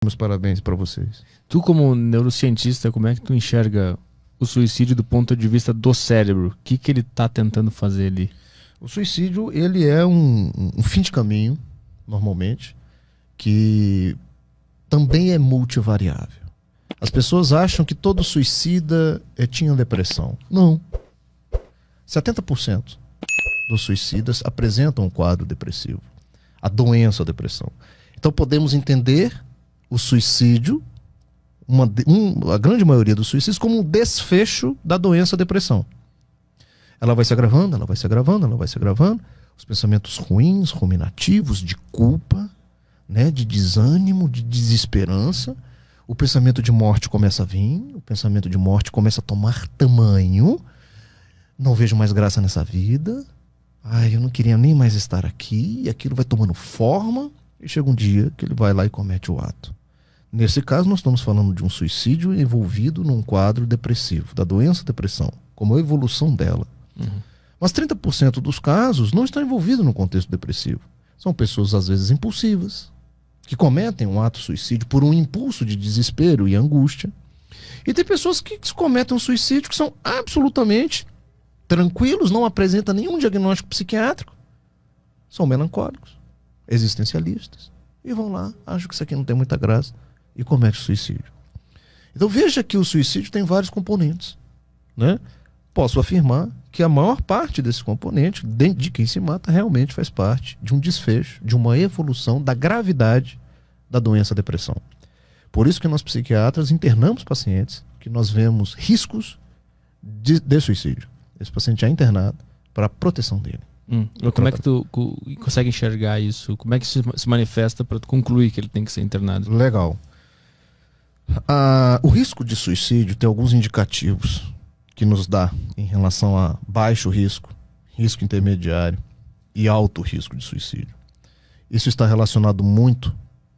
Meus parabéns para vocês. Tu, como neurocientista, como é que tu enxerga o suicídio do ponto de vista do cérebro? O que ele tá tentando fazer ali? O suicídio, ele é um fim de caminho, normalmente, que também é multivariável. As pessoas acham que todo suicida tinha depressão. Não. 70% dos suicidas apresentam um quadro depressivo. A doença, a depressão. Então podemos entender o suicídio, a grande maioria dos suicídios, como um desfecho da doença, a depressão. Ela vai se agravando, ela vai se agravando, ela vai se agravando. Os pensamentos ruins, ruminativos, de culpa, né, de desânimo, de desesperança. O pensamento de morte começa a vir, o pensamento de morte começa a tomar tamanho. Não vejo mais graça nessa vida. Ai, eu não queria nem mais estar aqui. E aquilo vai tomando forma. E chega um dia que ele vai lá e comete o ato. Nesse caso, nós estamos falando de um suicídio envolvido num quadro depressivo, da doença depressão, como a evolução dela. Mas 30% dos casos não estão envolvidos no contexto depressivo. São pessoas, às vezes, impulsivas, que cometem um ato suicídio por um impulso de desespero e angústia. E tem pessoas que cometem um suicídio que são absolutamente tranquilos, não apresentam nenhum diagnóstico psiquiátrico, são melancólicos, existencialistas, e vão lá, acham que isso aqui não tem muita graça, e comete suicídio. Então veja que o suicídio tem vários componentes, né? Posso afirmar que a maior parte desse componente, de quem se mata, realmente faz parte de um desfecho, de uma evolução da gravidade da doença depressão. Por isso que nós psiquiatras internamos pacientes que nós vemos riscos de suicídio. Esse paciente é internado para a proteção dele. Como é que tu consegue enxergar isso? Como é que se manifesta para tu concluir que ele tem que ser internado? Legal. O risco de suicídio tem alguns indicativos que nos dá em relação a baixo risco, risco intermediário e alto risco de suicídio. Isso está relacionado muito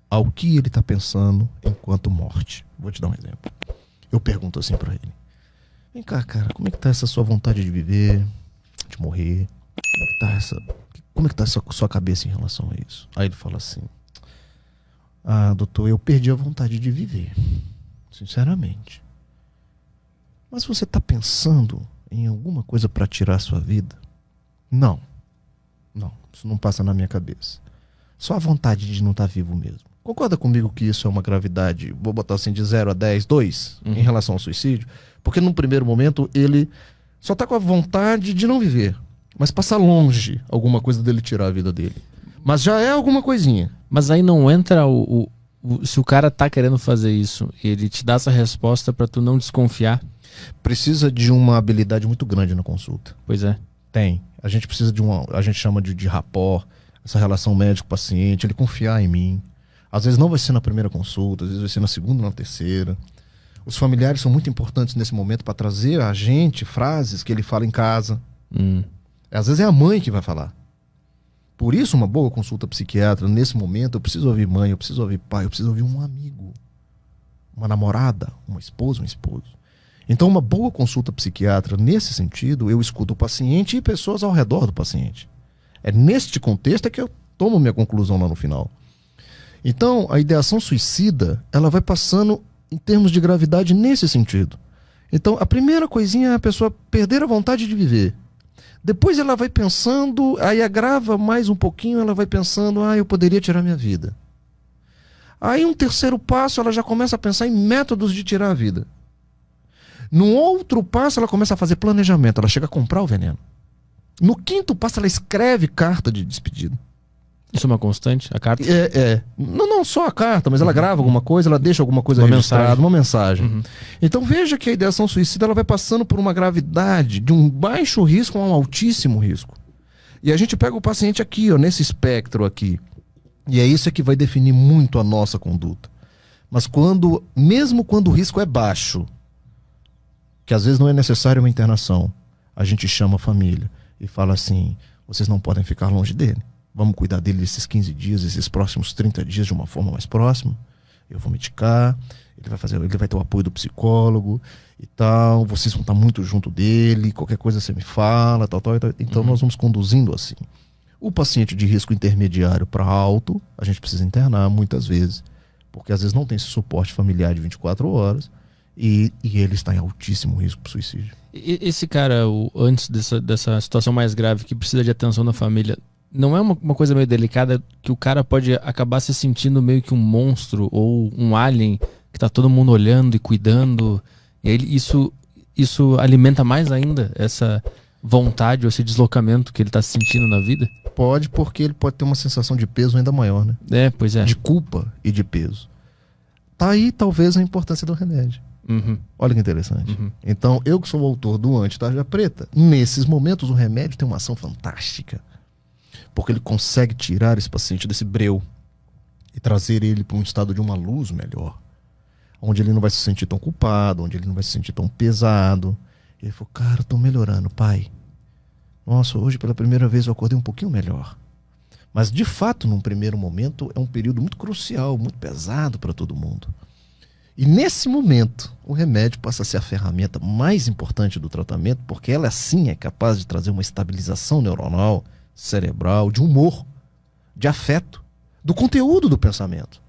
ao que ele está pensando enquanto morte. Vou te dar um exemplo. Eu pergunto assim para ele: vem cá, cara, como é que tá essa sua vontade de viver, de morrer? Como é que tá essa sua cabeça em relação a isso? Aí ele fala assim: doutor, eu perdi a vontade de viver, sinceramente. Mas você está pensando em alguma coisa para tirar a sua vida? Não, isso não passa na minha cabeça. Só a vontade de não estar vivo mesmo. Concorda comigo que isso é uma gravidade, vou botar assim, de 0 a 10, 2, em relação ao suicídio? Porque num primeiro momento ele só está com a vontade de não viver, mas passa longe alguma coisa dele tirar a vida dele. Mas já é alguma coisinha. Mas aí não entra se o cara tá querendo fazer isso, ele te dá essa resposta para tu não desconfiar? Precisa de uma habilidade muito grande na consulta. Pois é. Tem. A gente precisa a gente chama de rapport, essa relação médico-paciente, ele confiar em mim. Às vezes não vai ser na primeira consulta, às vezes vai ser na segunda ou na terceira. Os familiares são muito importantes nesse momento para trazer a gente frases que ele fala em casa. Às vezes é a mãe que vai falar. Por isso, uma boa consulta psiquiatra, nesse momento, eu preciso ouvir mãe, eu preciso ouvir pai, eu preciso ouvir um amigo, uma namorada, uma esposa, um esposo. Então, uma boa consulta psiquiatra, nesse sentido, eu escuto o paciente e pessoas ao redor do paciente. É neste contexto que eu tomo minha conclusão lá no final. Então, a ideação suicida, ela vai passando em termos de gravidade nesse sentido. Então, a primeira coisinha é a pessoa perder a vontade de viver. Depois ela vai pensando, aí agrava mais um pouquinho, ela vai pensando, eu poderia tirar minha vida. Aí um terceiro passo, ela já começa a pensar em métodos de tirar a vida. Num outro passo, ela começa a fazer planejamento, ela chega a comprar o veneno. No quinto passo, ela escreve carta de despedida. Isso é uma constante, a carta? Não só a carta, mas ela grava alguma coisa, ela deixa alguma coisa registrada, uma mensagem. Então veja que a ideação suicida ela vai passando por uma gravidade de um baixo risco a um altíssimo risco. E a gente pega o paciente aqui, nesse espectro aqui. E é isso que vai definir muito a nossa conduta. Mas mesmo quando o risco é baixo, que às vezes não é necessário uma internação, a gente chama a família e fala assim: vocês não podem ficar longe dele. Vamos cuidar dele esses 15 dias, esses próximos 30 dias de uma forma mais próxima. Eu vou medicar, ele vai ter o apoio do psicólogo e tal. Vocês vão estar muito junto dele, qualquer coisa você me fala, tal. Então nós vamos conduzindo assim. O paciente de risco intermediário para alto, a gente precisa internar muitas vezes porque às vezes não tem esse suporte familiar de 24 horas e ele está em altíssimo risco para suicídio. Esse cara, antes dessa situação mais grave, que precisa de atenção da família, não é uma coisa meio delicada que o cara pode acabar se sentindo meio que um monstro ou um alien que tá todo mundo olhando e cuidando, e aí isso alimenta mais ainda essa vontade ou esse deslocamento que ele tá sentindo na vida? Pode, porque ele pode ter uma sensação de peso ainda maior, né? Pois é. De culpa e de peso. Tá aí talvez a importância do remédio. Uhum. Olha que interessante. Uhum. Então, eu que sou o autor do Anti-Tarja Preta, nesses momentos o remédio tem uma ação fantástica. Porque ele consegue tirar esse paciente desse breu e trazer ele para um estado de uma luz melhor. Onde ele não vai se sentir tão culpado, onde ele não vai se sentir tão pesado. E ele falou, cara, eu tô melhorando, pai. Nossa, hoje pela primeira vez eu acordei um pouquinho melhor. Mas de fato, num primeiro momento, é um período muito crucial, muito pesado para todo mundo. E nesse momento, o remédio passa a ser a ferramenta mais importante do tratamento, porque ela sim é capaz de trazer uma estabilização neuronal, cerebral, de humor, de afeto, do conteúdo do pensamento.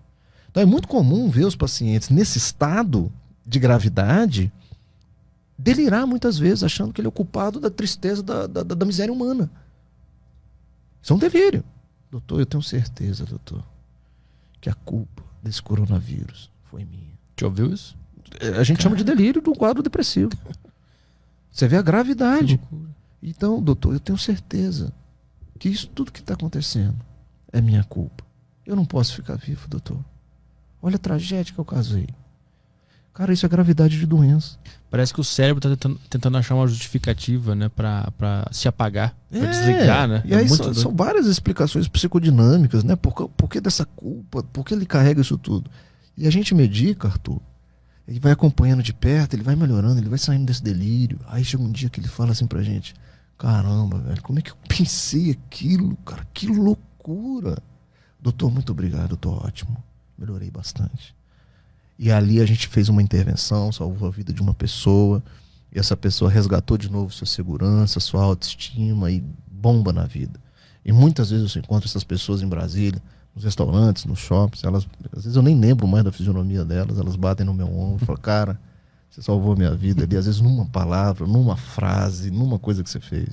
Então é muito comum ver os pacientes nesse estado de gravidade delirar muitas vezes, achando que ele é o culpado da tristeza, da miséria humana. Isso é um delírio. Doutor, eu tenho certeza, doutor, que a culpa desse coronavírus foi minha. Já ouviu isso? A gente chama de delírio do quadro depressivo. Você vê a gravidade. Então, doutor, eu tenho certeza que isso tudo que está acontecendo é minha culpa. Eu não posso ficar vivo, doutor. Olha a tragédia que eu casei. Cara, isso é gravidade de doença. Parece que o cérebro está tentando achar uma justificativa, né, pra se apagar, pra desligar, né? E aí são várias explicações psicodinâmicas, né? Por que dessa culpa? Por que ele carrega isso tudo? E a gente medica, Arthur. Ele vai acompanhando de perto, ele vai melhorando, ele vai saindo desse delírio. Aí chega um dia que ele fala assim pra gente: caramba, velho, como é que eu pensei aquilo, cara? Que loucura. Doutor, muito obrigado, eu tô ótimo. Melhorei bastante. E ali a gente fez uma intervenção, salvou a vida de uma pessoa. E essa pessoa resgatou de novo sua segurança, sua autoestima e bomba na vida. E muitas vezes eu encontro essas pessoas em Brasília, nos restaurantes, nos shoppings, às vezes eu nem lembro mais da fisionomia delas, elas batem no meu ombro e falam, cara, você salvou a minha vida ali, às vezes numa palavra, numa frase, numa coisa que você fez.